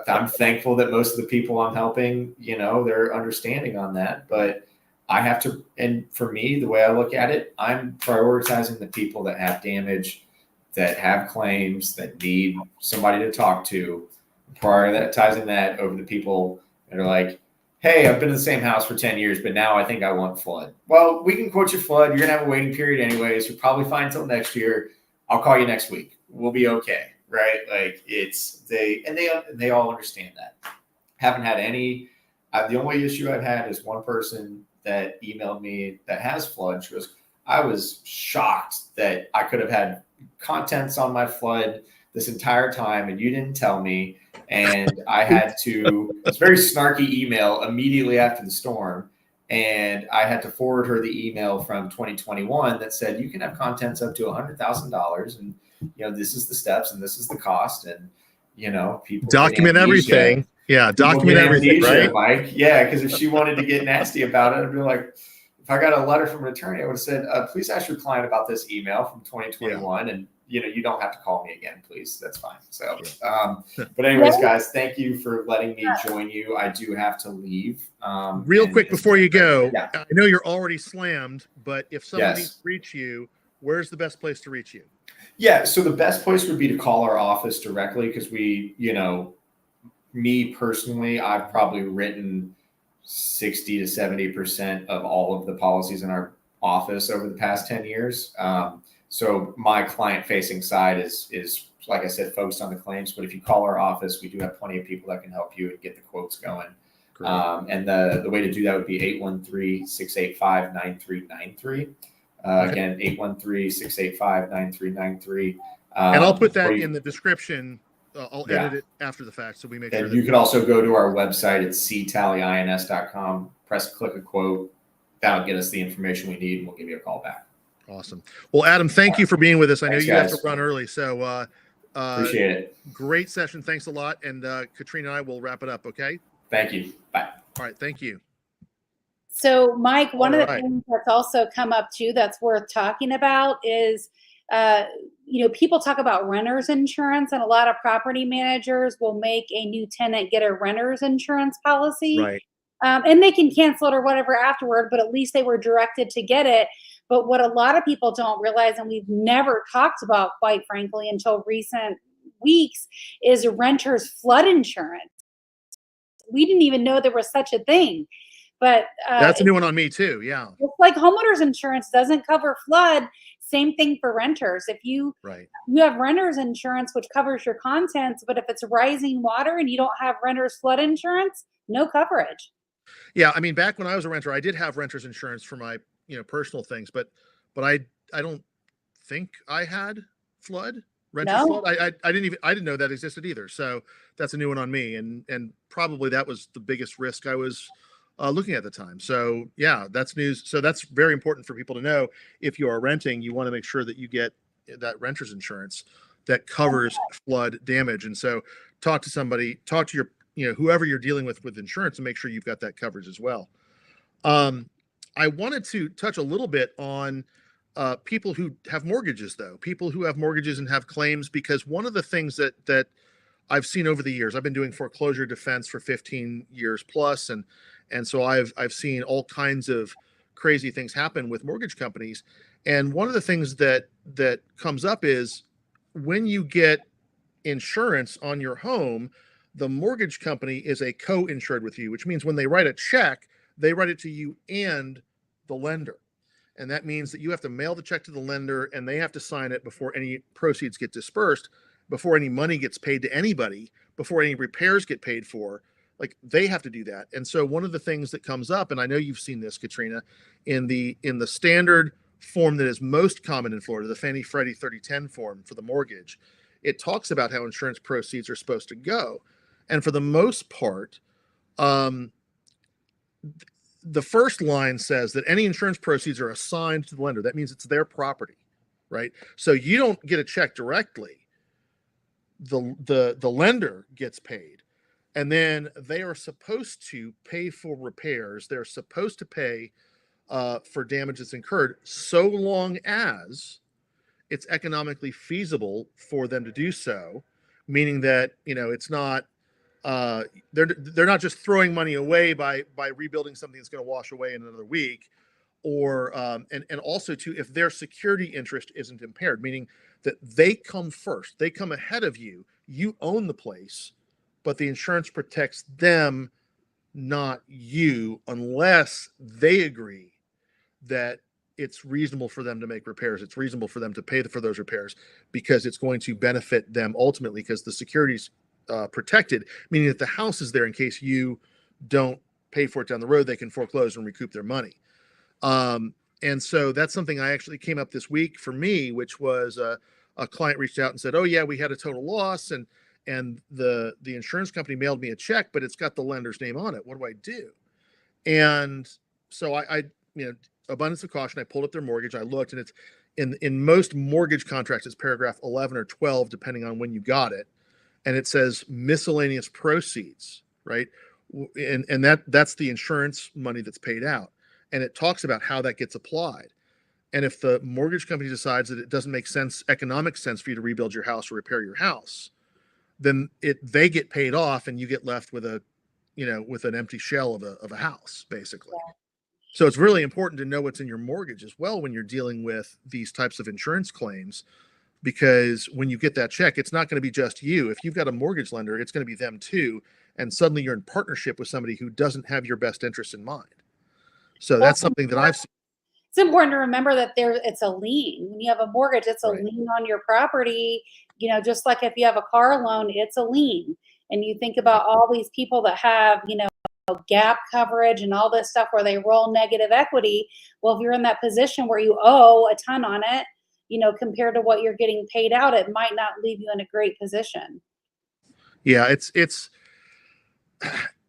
I'm thankful that most of the people I'm helping, they're understanding on that. But I have to, and for me, the way I look at it, I'm prioritizing the people that have damage, that have claims, that need somebody to talk to, prioritizing that over the people that are like, hey, I've been in the same house for 10 years, but now I think I want flood. Well, we can quote you flood. You're going to have a waiting period anyways. You're probably fine until next year. I'll call you next week. We'll be okay. Right. Like they all understand that. Haven't had any, the only issue I've had is one person that emailed me that has flood. She goes, I was shocked that I could have had contents on my flood this entire time and you didn't tell me. And I had to, it's very snarky email immediately after the storm. And I had to forward her the email from 2021 that said, you can have contents up to $100,000. And, this is the steps and this is the cost. And, people document everything. Yeah. Document everything, right? Mike. Yeah. Because if she wanted to get nasty about it, I'd be like, if I got a letter from an attorney, I would have said, please ask your client about this email from 2021. And, you don't have to call me again, please. That's fine. So, but anyways, guys, thank you for letting me join you. I do have to leave. Real quick before you go, I know you're already slammed, but if somebody needs to reach you, where's the best place to reach you? Yeah. So the best place would be to call our office directly because we, me personally, I've probably written 60 to 70% of all of the policies in our office over the past 10 years. So my client facing side is, like I said, focused on the claims, but if you call our office, we do have plenty of people that can help you and get the quotes going. And the way to do that would be 813-685-9393. Again, 813-685-9393. And I'll put that in the description. I'll edit it after the fact. So we make sure. And you can also go to our website at ctalleyins.com, click a quote. That'll get us the information we need and we'll give you a call back. Awesome. Well, Adam, thank you for being with us. I know Thanks, you guys. have to run early, so appreciate it. Great session. Thanks a lot. And Katrina and I will wrap it up. Okay. Thank you. Bye. All right. Thank you. So, Mike, one of the things that's also come up too that's worth talking about is, people talk about renter's insurance, and a lot of property managers will make a new tenant get a renter's insurance policy. Right. And they can cancel it or whatever afterward, but at least they were directed to get it. But what a lot of people don't realize, and we've never talked about, quite frankly, until recent weeks, is renter's flood insurance. We didn't even know there was such a thing. But that's a new one on me too. Yeah. It's like homeowners insurance doesn't cover flood. Same thing for renters. If you have renter's insurance, which covers your contents, but if it's rising water and you don't have renter's flood insurance, no coverage. Yeah. I mean, back when I was a renter, I did have renter's insurance for my, personal things, but I don't think I had renter's flood. I didn't know that existed either. So that's a new one on me. And probably that was the biggest risk I was looking at the time. So yeah, that's news. So that's very important for people to know. If you are renting, you want to make sure that you get that renter's insurance that covers flood damage. And so talk to your, whoever you're dealing with insurance, and make sure you've got that coverage as well. I wanted to touch a little bit on people who have mortgages, though, people who have mortgages and have claims, because one of the things that I've seen over the years, I've been doing foreclosure defense for 15 years plus. And so I've seen all kinds of crazy things happen with mortgage companies. And one of the things that comes up is when you get insurance on your home, the mortgage company is a co-insured with you, which means when they write a check, they write it to you and the lender. And that means that you have to mail the check to the lender and they have to sign it before any proceeds get dispersed, before any money gets paid to anybody, before any repairs get paid for. like they have to do that. And so one of the things that comes up, and I know you've seen this, Katrina, in the standard form that is most common in Florida, the Fannie Freddie 3010 form for the mortgage, it talks about how insurance proceeds are supposed to go. And for the most part, the first line says that any insurance proceeds are assigned to the lender. That means it's their property, right? So you don't get a check directly. The lender gets paid, and then they are supposed to pay for repairs. They're supposed to pay for damages incurred, so long as it's economically feasible for them to do so, meaning that, you know, it's not they're not just throwing money away by rebuilding something that's going to wash away in another week, or and also too, if their security interest isn't impaired, meaning that they come first, they come ahead of you, you own the place, but the insurance protects them, not you, unless they agree that it's reasonable for them to make repairs. It's reasonable for them to pay for those repairs because it's going to benefit them ultimately, because the security's protected, meaning that the house is there in case you don't pay for it down the road. They can foreclose and recoup their money. And so that's something I actually came up this week for me, which was a client reached out and said, "Oh yeah, we had a total loss, and the insurance company mailed me a check, but it's got the lender's name on it. What do I do?" And so I you know, abundance of caution, I pulled up their mortgage. I looked, and it's in most mortgage contracts, it's paragraph 11 or 12, depending on when you got it. And it says miscellaneous proceeds, right? And that's the insurance money that's paid out. And it talks about how that gets applied. And if the mortgage company decides that it doesn't make economic sense for you to rebuild your house or repair your house, then they get paid off, and you get left with with an empty shell of a house, basically. Yeah. So it's really important to know what's in your mortgage as well when you're dealing with these types of insurance claims, because when you get that check, it's not going to be just you. If you've got a mortgage lender, it's going to be them too. And suddenly you're in partnership with somebody who doesn't have your best interest in mind. So that's something that I've seen. It's important to remember that it's a lien. When you have a mortgage, it's a lien on your property. You know, just like if you have a car loan, it's a lien. And you think about all these people that have, gap coverage and all this stuff where they roll negative equity. Well, if you're in that position where you owe a ton on it, compared to what you're getting paid out, it might not leave you in a great position. Yeah, it's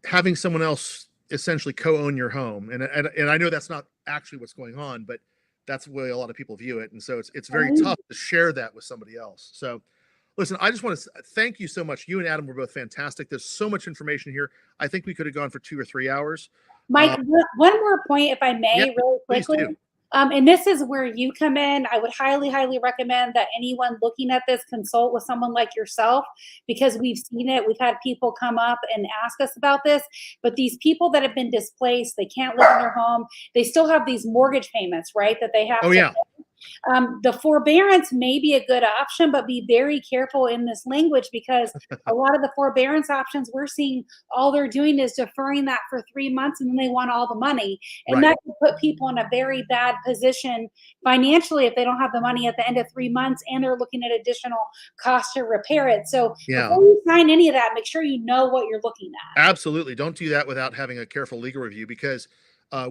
having someone else essentially co-own your home, and I know that's not actually what's going on, but that's the way a lot of people view it, and so it's very tough to share that with somebody else. So, listen, I just want to thank you so much. You and Adam were both fantastic. There's so much information here. I think we could have gone for 2 or 3 hours. Mike, one more point, if I may, really quickly. Please do. And this is where you come in. I would highly, highly recommend that anyone looking at this consult with someone like yourself, because we've seen it. We've had people come up and ask us about this, but these people that have been displaced, they can't live in their home. They still have these mortgage payments, right, that they have to pay. The forbearance may be a good option, but be very careful in this language, because a lot of the forbearance options we're seeing, all they're doing is deferring that for 3 months, and then they want all the money. And that could put people in a very bad position financially if they don't have the money at the end of 3 months and they're looking at additional costs to repair it. So before you sign any of that, make sure you know what you're looking at. Absolutely. Don't do that without having a careful legal review, because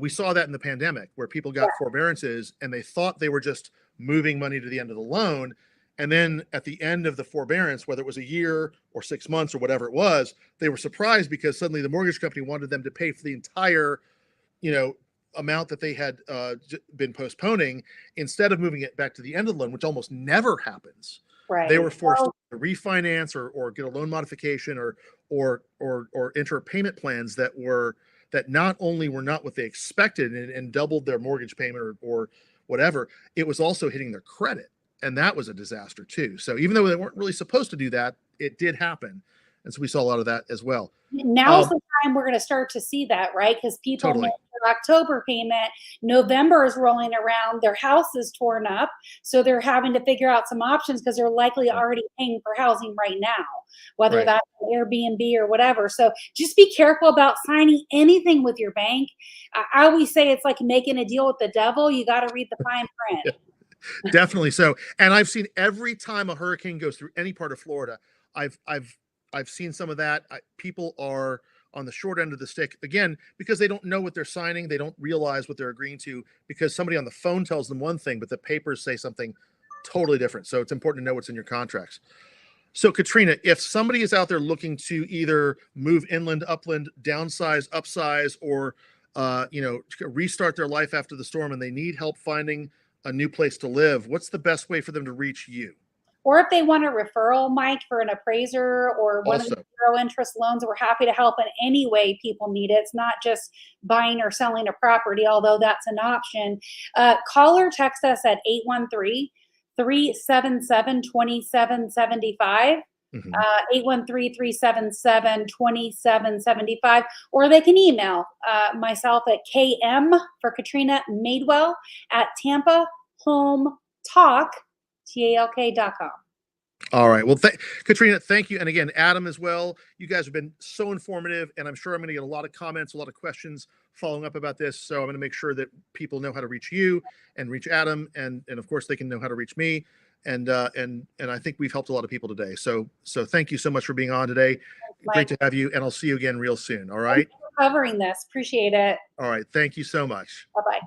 we saw that in the pandemic where people got forbearances and they thought they were just moving money to the end of the loan. And then at the end of the forbearance, whether it was a year or 6 months or whatever it was, they were surprised because suddenly the mortgage company wanted them to pay for the entire, amount that they had been postponing, instead of moving it back to the end of the loan, which almost never happens. Right. They were forced to refinance or get a loan modification or enter payment plans that not only were not what they expected and doubled their mortgage payment or whatever, it was also hitting their credit. And that was a disaster too. So even though they weren't really supposed to do that, it did happen. And so we saw a lot of that as well. Now's the time we're going to start to see that, right? Because people make their October payment, November is rolling around, their house is torn up. So they're having to figure out some options because they're likely already paying for housing right now, whether that's Airbnb or whatever. So just be careful about signing anything with your bank. I always say it's like making a deal with the devil. You got to read the fine print. Definitely so. And I've seen every time a hurricane goes through any part of Florida, I've seen some of that. People are on the short end of the stick, again, because they don't know what they're signing. They don't realize what they're agreeing to because somebody on the phone tells them one thing, but the papers say something totally different. So it's important to know what's in your contracts. So Katrina, if somebody is out there looking to either move inland, upland, downsize, upsize, or restart their life after the storm and they need help finding a new place to live, what's the best way for them to reach you? Or if they want a referral, Mike, for an appraiser or one of the zero interest loans, we're happy to help in any way people need it. It's not just buying or selling a property, although that's an option. Call or text us at 813-377-2775. 813-377-2775, or they can email myself at KM for Katrina Madewell at TampaHomeTalk.com. All right. Well, Katrina, thank you. And again, Adam as well. You guys have been so informative, and I'm sure I'm going to get a lot of comments, a lot of questions following up about this. So I'm going to make sure that people know how to reach you and reach Adam, and of course they can know how to reach me. And I think we've helped a lot of people today. So thank you so much for being on today. Great to have you, and I'll see you again real soon. All right. Thank you for covering this. Appreciate it. All right. Thank you so much. Bye-bye.